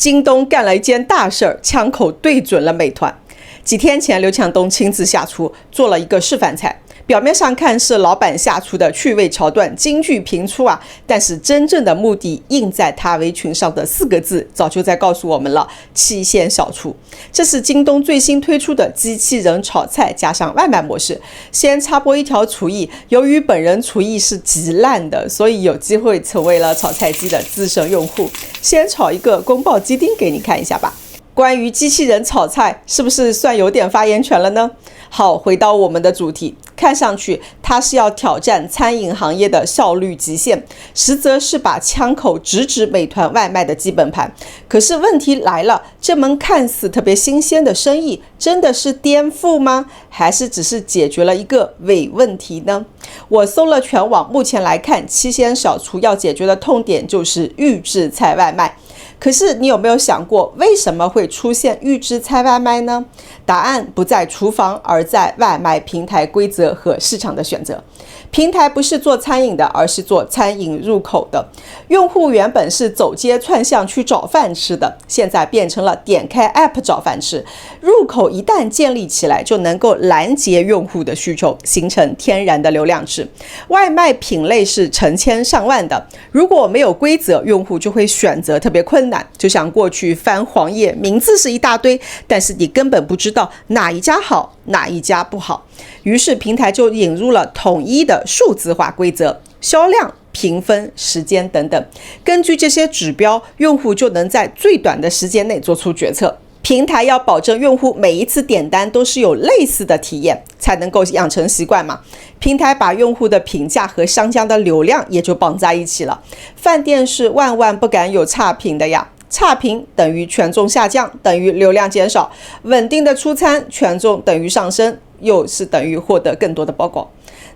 京东干了一件大事儿，枪口对准了美团。几天前，刘强东亲自下厨做了一个示范菜，表面上看是老板下厨的趣味桥段，金句频出啊，但是真正的目的印在他围裙上的4个字，早就在告诉我们了：七鲜小厨。这是京东最新推出的机器人炒菜加上外卖模式。先插播一条厨艺，由于本人厨艺是极烂的，所以有机会成为了炒菜机的资深用户。先炒一个宫保鸡丁给你看一下吧。关于机器人炒菜，是不是算有点发言权了呢？好，回到我们的主题，看上去它是要挑战餐饮行业的效率极限，实则是把枪口直指美团外卖的基本盘。可是问题来了，这门看似特别新鲜的生意，真的是颠覆吗？还是只是解决了一个伪问题呢？我搜了全网，目前来看，七鲜小厨要解决的痛点就是预制菜外卖。可是你有没有想过，为什么会出现预制菜外卖呢？答案不在厨房，而在外卖平台规则和市场的选择。平台不是做餐饮的，而是做餐饮入口的。用户原本是走街串巷去找饭吃的，现在变成了点开 App 找饭吃。入口一旦建立起来，就能够拦截用户的需求，形成天然的流量池。外卖品类是成千上万的，如果没有规则，用户就会选择特别困难。就像过去翻黄页，名字是一大堆，但是你根本不知道哪一家好，哪一家不好。于是平台就引入了统一的数字化规则，销量、评分、时间等等。根据这些指标，用户就能在最短的时间内做出决策。平台要保证用户每一次点单都是有类似的体验，才能够养成习惯嘛。平台把用户的评价和商家的流量也就绑在一起了。饭店是万万不敢有差评的呀。差评等于权重下降，等于流量减少；稳定的出餐，权重等于上升，又是等于获得更多的曝光。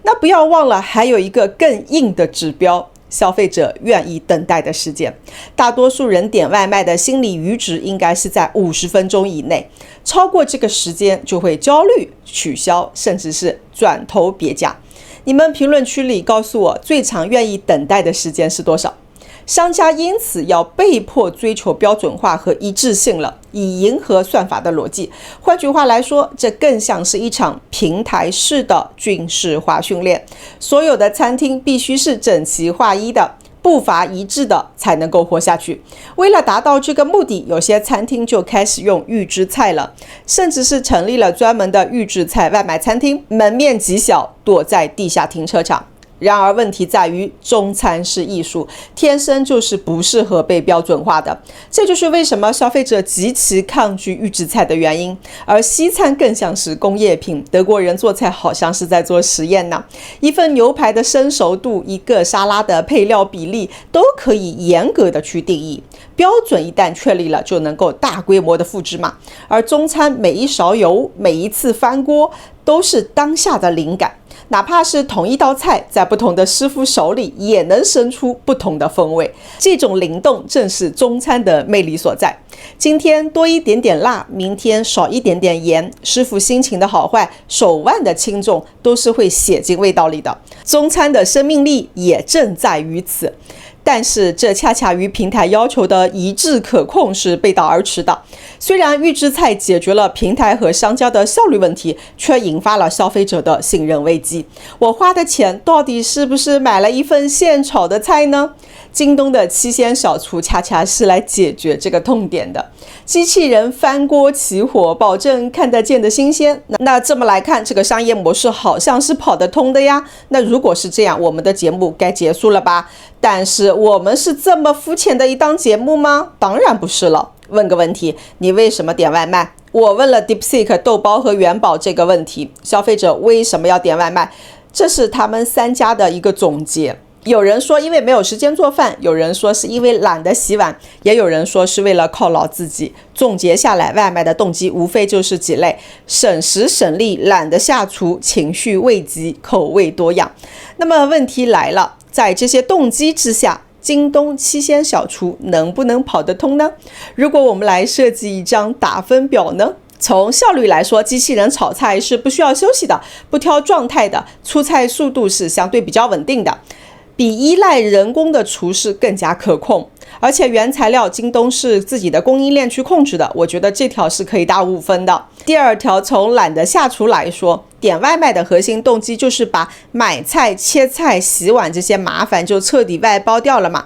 那不要忘了，还有一个更硬的指标，消费者愿意等待的时间。大多数人点外卖的心理阈值应该是在50分钟以内，超过这个时间就会焦虑、取消，甚至是转头别家。你们评论区里告诉我，最长愿意等待的时间是多少？商家因此要被迫追求标准化和一致性了，以迎合算法的逻辑。换句话来说，这更像是一场平台式的军事化训练。所有的餐厅必须是整齐划一的，步伐一致的，才能够活下去。为了达到这个目的，有些餐厅就开始用预制菜了，甚至是成立了专门的预制菜外卖餐厅，门面极小，躲在地下停车场。然而问题在于，中餐是艺术，天生就是不适合被标准化的。这就是为什么消费者极其抗拒预制菜的原因。而西餐更像是工业品，德国人做菜好像是在做实验呢。一份牛排的生熟度，一个沙拉的配料比例，都可以严格的去定义。标准一旦确立了，就能够大规模的复制嘛。而中餐每一勺油，每一次翻锅，都是当下的灵感。哪怕是同一道菜，在不同的师傅手里也能生出不同的风味。这种灵动正是中餐的魅力所在。今天多一点点辣，明天少一点点盐，师傅心情的好坏，手腕的轻重，都是会写进味道里的。中餐的生命力也正在于此。但是这恰恰与平台要求的一致可控是背道而驰的。虽然预制菜解决了平台和商家的效率问题，却引发了消费者的信任危机。我花的钱到底是不是买了一份现炒的菜呢？京东的七鲜小厨恰恰是来解决这个痛点的。机器人翻锅起火，保证看得见的新鲜。那这么来看，这个商业模式好像是跑得通的呀。那如果是这样，我们的节目该结束了吧？但是我们是这么肤浅的一档节目吗？当然不是了。问个问题，你为什么点外卖？我问了 DeepSeek、豆包和元宝这个问题，消费者为什么要点外卖？这是他们3家的一个总结。有人说因为没有时间做饭，有人说是因为懒得洗碗，也有人说是为了犒劳自己。总结下来，外卖的动机无非就是几类：省时省力、懒得下厨、情绪慰藉、口味多样。那么问题来了，在这些动机之下，京东七鲜小厨能不能跑得通呢？如果我们来设计一张打分表呢？从效率来说，机器人炒菜是不需要休息的，不挑状态的，出菜速度是相对比较稳定的。比依赖人工的厨师更加可控，而且原材料京东是自己的供应链去控制的，我觉得这条是可以打5分的。第二条，从懒得下厨来说，点外卖的核心动机就是把买菜、切菜、洗碗这些麻烦就彻底外包掉了嘛。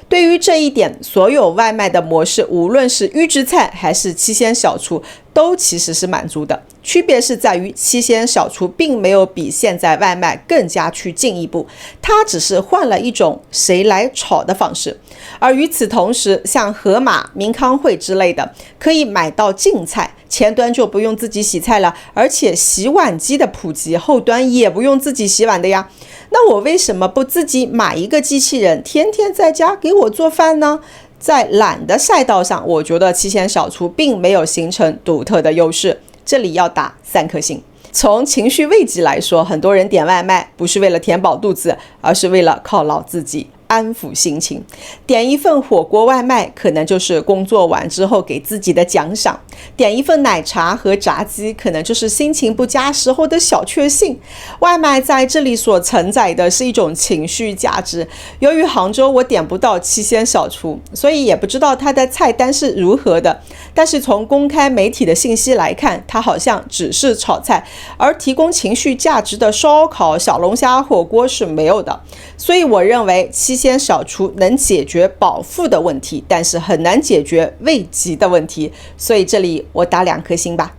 对于这一点，所有外卖的模式，无论是预制菜还是七鲜小厨，都其实是满足的。区别是在于七鲜小厨并没有比现在外卖更加去进一步，它只是换了一种谁来炒的方式。而与此同时，像盒马、民康汇之类的，可以买到净菜，前端就不用自己洗菜了，而且洗碗机的普及，后端也不用自己洗碗的呀。那我为什么不自己买一个机器人，天天在家给我做饭呢？在懒的赛道上，我觉得七鲜小厨并没有形成独特的优势，这里要打3颗星。从情绪慰藉来说，很多人点外卖不是为了填饱肚子，而是为了犒劳自己，安抚心情。点一份火锅外卖可能就是工作完之后给自己的奖赏，点一份奶茶和炸鸡可能就是心情不佳时候的小确幸。外卖在这里所承载的是一种情绪价值。由于杭州我点不到七鲜小厨，所以也不知道它的菜单是如何的，但是从公开媒体的信息来看，它好像只是炒菜，而提供情绪价值的烧烤、小龙虾、火锅是没有的。所以我认为七鲜小厨能解决饱腹的问题，但是很难解决慰藉的问题，所以这里我打2颗星吧。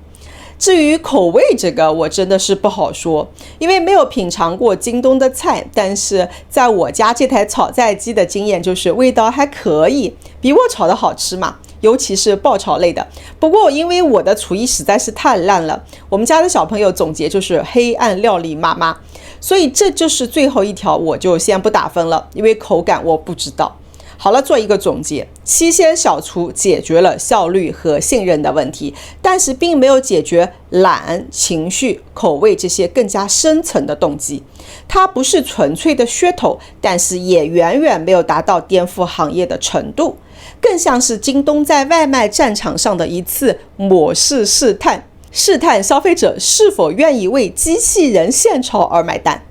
至于口味这个，我真的是不好说，因为没有品尝过京东的菜，但是在我家这台炒菜机的经验就是味道还可以，比我炒的好吃嘛，尤其是爆炒类的。不过因为我的厨艺实在是太烂了，我们家的小朋友总结就是黑暗料理妈妈，所以这就是最后一条，我就先不打分了，因为口感我不知道。好了，做一个总结，七鲜小厨解决了效率和信任的问题，但是并没有解决懒、情绪、口味这些更加深层的动机。它不是纯粹的噱头，但是也远远没有达到颠覆行业的程度，更像是京东在外卖战场上的一次模式试探，试探消费者是否愿意为机器人现炒而买单。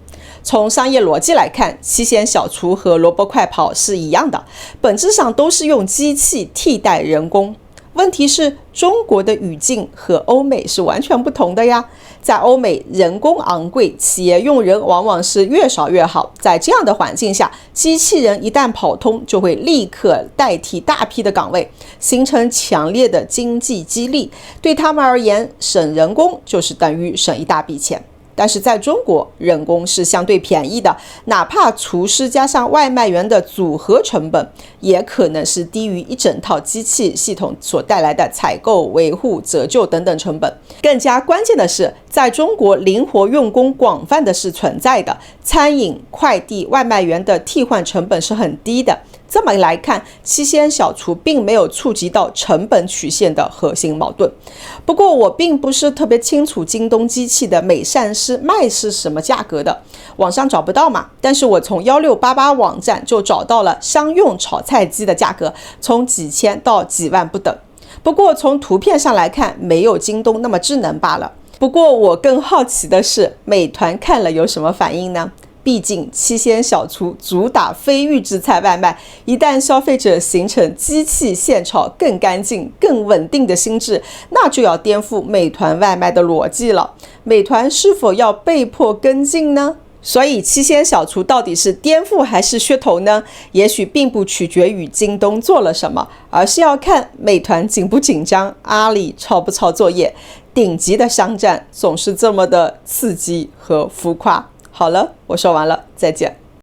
从商业逻辑来看，七鲜小厨和萝卜快跑是一样的，本质上都是用机器替代人工。问题是中国的语境和欧美是完全不同的呀。在欧美，人工昂贵，企业用人往往是越少越好。在这样的环境下，机器人一旦跑通，就会立刻代替大批的岗位，形成强烈的经济激励。对他们而言，省人工就是等于省一大笔钱。但是在中国，人工是相对便宜的，哪怕厨师加上外卖员的组合成本，也可能是低于一整套机器系统所带来的采购、维护、折旧等等成本。更加关键的是，在中国灵活用工广泛的是存在的，餐饮、快递、外卖员的替换成本是很低的。这么来看，七鲜小厨并没有触及到成本曲线的核心矛盾。不过我并不是特别清楚京东机器的美善是卖是什么价格的，网上找不到嘛。但是我从1688网站就找到了商用炒菜机的价格，从几千到几万不等。不过从图片上来看，没有京东那么智能罢了。不过我更好奇的是，美团看了有什么反应呢？毕竟七鲜小厨主打非预制菜外卖，一旦消费者形成机器现炒更干净更稳定的心智，那就要颠覆美团外卖的逻辑了。美团是否要被迫跟进呢？所以七鲜小厨到底是颠覆还是噱头呢？也许并不取决于京东做了什么，而是要看美团紧不紧张，阿里抄不抄作业。顶级的商战总是这么的刺激和浮夸。好了，我说完了，再见。